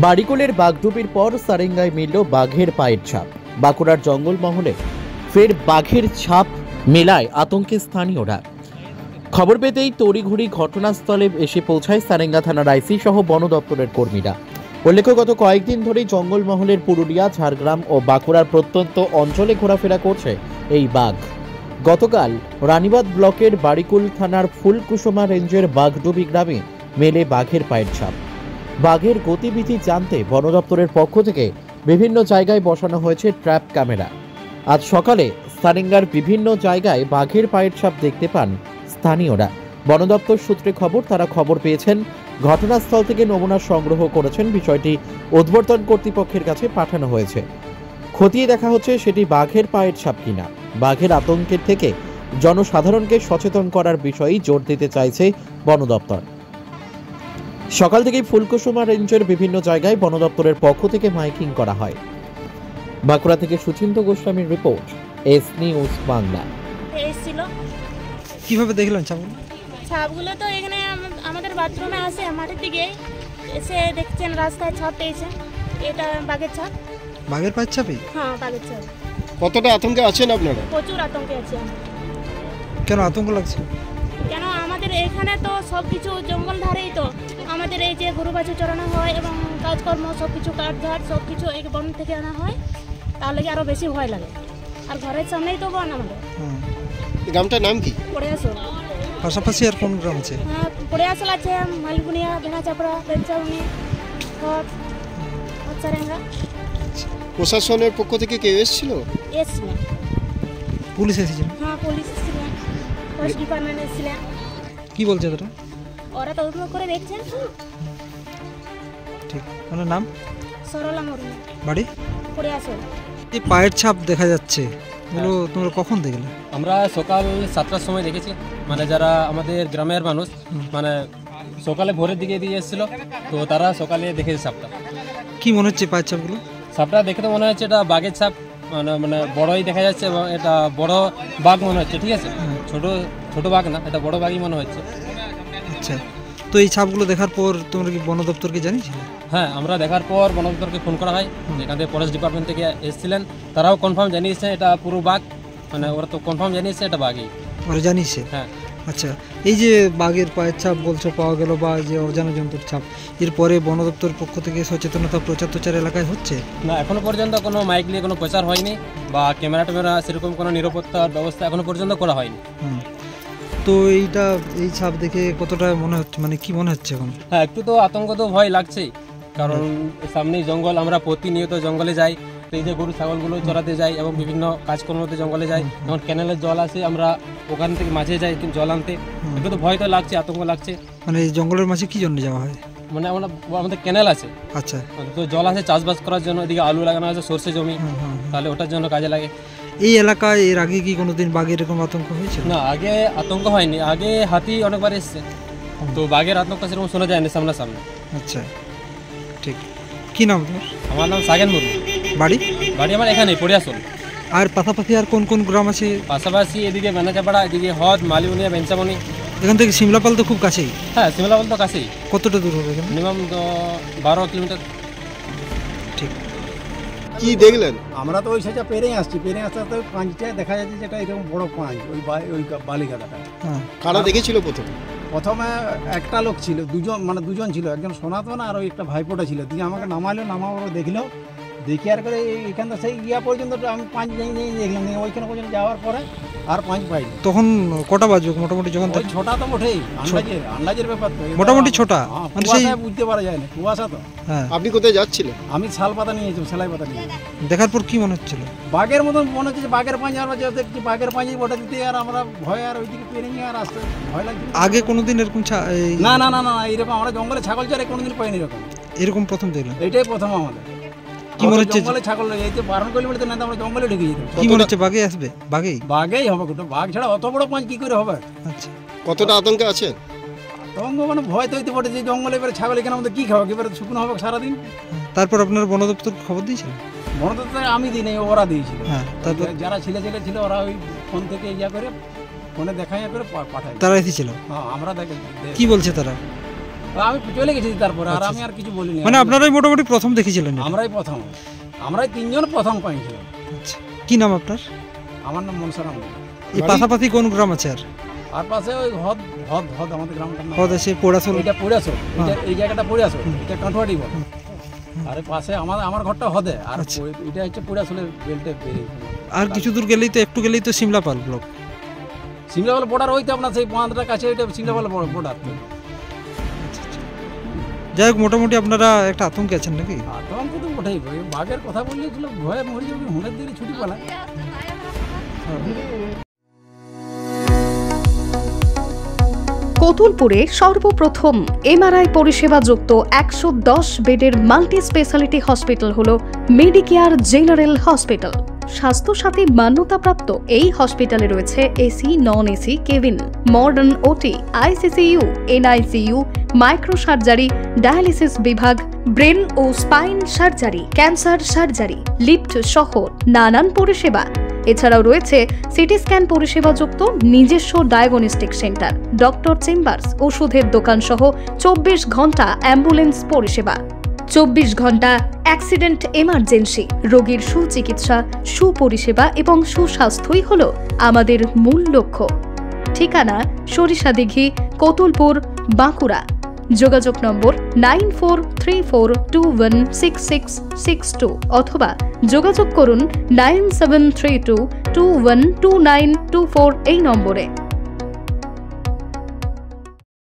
বাড়িকুলের বাঘডুবির পর সারেঙ্গায় মিলল বাঘের পায়ের ছাপ। বাঁকুড়ার জঙ্গলমহলে ফের বাঘের ছাপ মেলায় আতঙ্কে স্থানীয়রা। খবর পেতেই তড়িঘড়ি ঘটনাস্থলে এসে পৌঁছায় সারেঙ্গা থানার আইসি সহ বন দপ্তরের কর্মীরা। উল্লেখ্য, গত কয়েকদিন ধরেই জঙ্গলমহলের পুরুলিয়া, ঝাড়গ্রাম ও বাঁকুড়ার প্রত্যন্ত অঞ্চলে ঘোরাফেরা করছে এই বাঘ। গতকাল রানীবাঁধ ব্লকের বাড়িকুল থানার ফুলকুসুমা রেঞ্জের বাঘডুবি গ্রামে মেলে বাঘের পায়ের ছাপ। বাঘের গতিবিধি জানতে বন দপ্তরের পক্ষ থেকে বিভিন্ন জায়গায় বসানো হয়েছে ট্র্যাপ ক্যামেরা। আজ সকালে সারেঙ্গার বিভিন্ন জায়গায় বাঘের পায়ের ছাপ দেখতে পান স্থানীয়রা। বন দপ্তর সূত্রে খবর, তারা খবর পেয়েছেন, ঘটনাস্থল থেকে নমুনা সংগ্রহ করেছেন। বিষয়টি উদ্বর্তন কর্তৃপক্ষের কাছে পাঠানো হয়েছে। খতিয়ে দেখা হচ্ছে সেটি বাঘের পায়ের ছাপ কিনা। বাঘের আতঙ্কের থেকে জনসাধারণকে সচেতন করার বিষয়েই জোর দিতে চাইছে বন দপ্তর। সকাল থেকেই ফুলকুসুমা রেঞ্জের বিভিন্ন জায়গায় বন দপ্তরের পক্ষ থেকে মাইকিং করা হয়। বাঁকুড়া থেকে সুচিন্ত গোস্বামীর রিপোর্ট, এস নিউজ বাংলা। কিভাবে দেখলেন ছাপগুলো? ছাপগুলো তো এখানে আমাদের বাথরুমে আসে, মাঠের দিকে এসে দেখছেন রাস্তায় ছাপ পেয়েছে। এটা বাঘের ছাপ। বাঘের পায়ের ছাপই? হ্যাঁ, বাঘের ছাপ। কতটা আতঙ্কে আছেন আপনারা? প্রচুর আতঙ্কে আছি। কেন আতঙ্ক লাগছে? কেন, আমাদের এখানে তো সব কিছু জঙ্গল ধারেই, তো আমাদের এই যে গরু বাছুর চড়ানো হয় এবং কাজকর্ম সব কিছু কাঠঘাট সব কিছু এই বন থেকে আনা হয়, তাহলে কি আরো বেশি ভয় লাগে। আর ঘরের সামনেই তো বন আমাদের। গ্রামটার নাম কি? পড়েয়াসল। পাশাপাশি আর কোন গ্রাম আছে? হ্যাঁ, পড়েয়াসল আছে, মালগুনিয়া, বেনাচাপড়া, বেলচাউনি, সারেঙ্গা। প্রশাসনের পক্ষ থেকে কেউ এসেছিল? এসছিলেন। পুলিশ এসেছিল? হ্যাঁ, পুলিশ এসেছিলেন, ফরেস্ট ডিপার্টমেন্ট এসেছিলেন। কি বলছে তারা? ওরা তদন্ত করে দেখছেন। ঠিক। আপনার নাম? সরলা মুর্মু। বাড়ি? পড়েয়াসল। এই পায়ের ছাপ দেখা যাচ্ছে, এগুলো তোমরা কখন দেখলে? আমরা সকাল 7টার সময় দেখেছি। মানে যারা আমাদের গ্রামের মানুষ, মানে সকালে ভোরের দিকে দিয়ে এসেছিল, তো তারা সকালে দেখেছে ছাপটা। কি মনে হচ্ছে পায়ের ছাপগুলো? ছাপটা দেখে তো মনে হচ্ছে এটা বাঘের ছাপ, মানে বড়ই দেখা যাচ্ছে এবং এটা বড় বাঘ মনে হচ্ছে। ঠিক আছে, ছোট বাঘ না, এটা বড় বাঘই মনে হচ্ছে। আচ্ছা, তো এই ছাপগুলো দেখার পর তোমরা কি বন দপ্তরকে জানিয়েছিলে? হ্যাঁ, আমরা দেখার পর বন দপ্তরকে ফোন করা হয়। এখান থেকে ফরেস্ট ডিপার্টমেন্ট থেকে এসেছিলেন, তারাও কনফার্ম জানিয়েছে এটা পুরো বাঘ। মানে ওরা তো কনফার্ম জানিয়েছে এটা বাঘই। ওরা জানিয়েছে? হ্যাঁ। আচ্ছা, এই যে বাঘের পায়ের ছাপ বলছো পাওয়া গেল, বা যে অজানা জন্তুর ছাপ, এরপরে বন দপ্তর পক্ষ থেকে সচেতনতা প্রচার এলাকায় হচ্ছে? না, এখনো পর্যন্ত কোনো মাইক নিয়ে কোনো প্রচার হয়নি, বা ক্যামেরা ট্যামেরা সেরকম কোনো নিরাপত্তার ব্যবস্থা এখনো পর্যন্ত করা হয়নি। তো এই ছাপ দেখে কতটা মনে হচ্ছে, মানে কি মনে হচ্ছে এখন? হ্যাঁ, একটু তো আতঙ্ক তো ভয় লাগছেই, কারণ সামনেই জঙ্গল, আমরা প্রতিনিয়ত জঙ্গলে যাই, তো এই যে গরু ছাগলগুলো চড়াতে যাই এবং বিভিন্ন কাজকর্মতে জঙ্গলে যাই। যেমন ক্যানেলের জল আসে, আমরা ওখান থেকে মাঝে যাই জল আনতে। একটু তো ভয় তো লাগছে, আতঙ্ক লাগছে। মানে এই জঙ্গলের মাঝে কি জন্য যাওয়া হয়? মানে আমাদের ক্যানেল আছে। আচ্ছা, তো জল আছে চাষবাস করার জন্য, এদিকে আলু লাগানো আছে, সর্ষে জমি, তাহলে ওটার জন্য কাজে লাগে। এই এলাকায় এর আগে কি কোনোদিন বাঘের এরকম আতঙ্ক হয়েছিল? না, আগে আতঙ্ক হয়নি। আগে হাতি অনেকবার এসছে, তো বাঘের আতঙ্ক সেরকম শোনা যায়নি সামনাসামনি। আচ্ছা, ঠিক। কি নাম তোমার? আমার নাম সাগেন মুর্মু। বাড়ি? বাড়ি আমার এখানে পড়িয়াসল। আর পাশাপাশি আর কোন কোন গ্রাম আছে? পাশাপাশি এদিকে বেনাচাপাড়া, এদিকে হদ, মালিউনিয়া, বেঞ্চামনি। এখান থেকে সিমলাপাল তো খুব কাছেই। হ্যাঁ, সিমলাপাল তো কাছেই। কতটা দূর হবে এখানে? Minimum 12 kilometre. ঠিক। কি দেখলেন? আমরা তো ওই সাইডটা পেরে আসতে পাঁচটা দেখা যাচ্ছে, যেটা এরকম বড় পাঁচ, ওই বালিগাদাটা। কারা দেখেছিল প্রথমে একটা লোক ছিল, দুজন ছিল, একজন সনাতন আর ওই একটা ভাইপোটা ছিল। দিয়ে আমাকে নামাবার দেখলো, দেখি আর করে এখান থেকে সেই পর্যন্ত আমি 5 দেখলাম। ওইখানে পর্যন্ত যাওয়ার পরে আর 5 পাইনি। তখন কটা বাজবে মোটামুটি? যখন ছোটা তো মোটেই আন্দাজের ব্যাপার তো, মোটামুটি ছোটা, মানে সেই বুঝতে পারা যায় না, কুয়াশা তো। হ্যাঁ। আপনি কোথায় যাচ্ছিলেন? আমি শাল পাতা নিয়েছি, সেলাই পাতা নিয়ে। দেখার পর কি মনে হচ্ছিল? বাঘের মতন মনে হচ্ছে যে বাঘের পাঁচ, আমরা দেখছি বাঘের পাঁচই ওটা দিতে, আর আমরা ভয় আর ওইদিকে পেরে নিয়ে আর আসতে ভয় লাগছে। আগে কোনোদিন এরকম না না না না এরকম আমরা জঙ্গলে ছাগল চড়ে কোনোদিন পাইনি এরকম প্রথম দেখলাম। এটাই প্রথম আমাদের। কি মনে হচ্ছে জঙ্গলে ছাগল এই যে বারণ করলে বলতে না, আমরা জঙ্গলে ঢুকে যেতাম। কি মনে হচ্ছে বাঘে আসবে? বাঘেই হবে, বাঘ ছাড়া অত বড় পাঁচ কি করে হবে? আচ্ছা, কতটা আতঙ্কে আছেন? আতঙ্ক মানে ভয় তো হইতে পারে যে জঙ্গলে এবারে ছাগল এখানে আমাদের কি খাওয়া, এবারে শুকনো হবে সারাদিন। তারপর আপনার বন দপ্তর খবর দিয়েছিল? বন দপ্তর আমি দিই নাই, ওরা দিয়েছিল। তারপর যারা ছেলে ছিল ওরা ওই ফোন থেকে করে ফোনে দেখা করে পাঠায়। তারা এসেছিল? হ্যাঁ, আমরা কি বলছে তারা? আমি চলে গেছি তারপরে, আর আমি আর কিছু বলিনি। মানে আপনারাই মোটামুটি প্রথম দেখেছিলেন এটা? আমরাই প্রথম, আমরাই 3 জন প্রথম পাইছিলাম। আচ্ছা, কি নাম আপনার? আমার নাম মনসারাম। এই পাশাপাশি কোন গ্রাম আছে আর? আর পাশে ওই হদ হদ হদ আমাদের গ্রামটার নাম হদ আছে, পোড়াশোল। এটা পোড়াশোল, এই জায়গাটা পোড়াশোল, এটা কাঁঠুয়াটি বল। আর পাশে আমার ঘরটা হদে, আর এটা হচ্ছে পোড়াশোলের বেল্টে বেরিয়ে। আর কিছু দূর গেলেই তো, একটু গেলেই তো সিমলাপাল ব্লক। সিমলাপাল বর্ডার হইতে আপনার সেই বাঁধটার কাছে, এটা সিমলাপাল বর্ডার। যাই হোক, মোটামুটি আপনারা একটা আতঙ্কে আছেন নাকি? আতঙ্ক তো ওঠেই, বাঘের কথা বললে ভয়ে মরে যাবে, হুঁড়ের দিকে ছুটি পালায়। কতুলপুরে সর্বপ্রথম এমআরআই পরিষেবা যুক্ত 110 বেডের মাল্টি স্পেশালিটি হসপিটাল হল মেডিকেয়ার জেনারেল হসপিটাল। স্বাস্থ্যসাথী মান্যতাপ্রাপ্ত এই হসপিটালে রয়েছে AC, non AC cabin, modern OT, ICCU, NICU, micro surgery, dialysis বিভাগ, ব্রেন ও spine surgery, cancer surgery, lift সহ নানান পরিষেবা। এছাড়াও রয়েছে সিটি স্ক্যান পরিষেবা যুক্ত নিজস্ব ডায়াগনস্টিক সেন্টার, ডক্টর চেম্বার্স, ওষুধের দোকান সহ 24 ঘন্টা অ্যাম্বুলেন্স পরিষেবা। 24 ঘন্টা অ্যাক্সিডেন্ট এমার্জেন্সি, রোগীর সুচিকিৎসা, সুপরিষেবা এবং সুস্বাস্থ্যই হল আমাদের মূল লক্ষ্য। ঠিকানা সরিষাদিঘি, কতুলপুর, বাঁকুড়া। যোগাযোগ নম্বর 9434216662 অথবা যোগাযোগ করুন 9732212924 এই নম্বরে।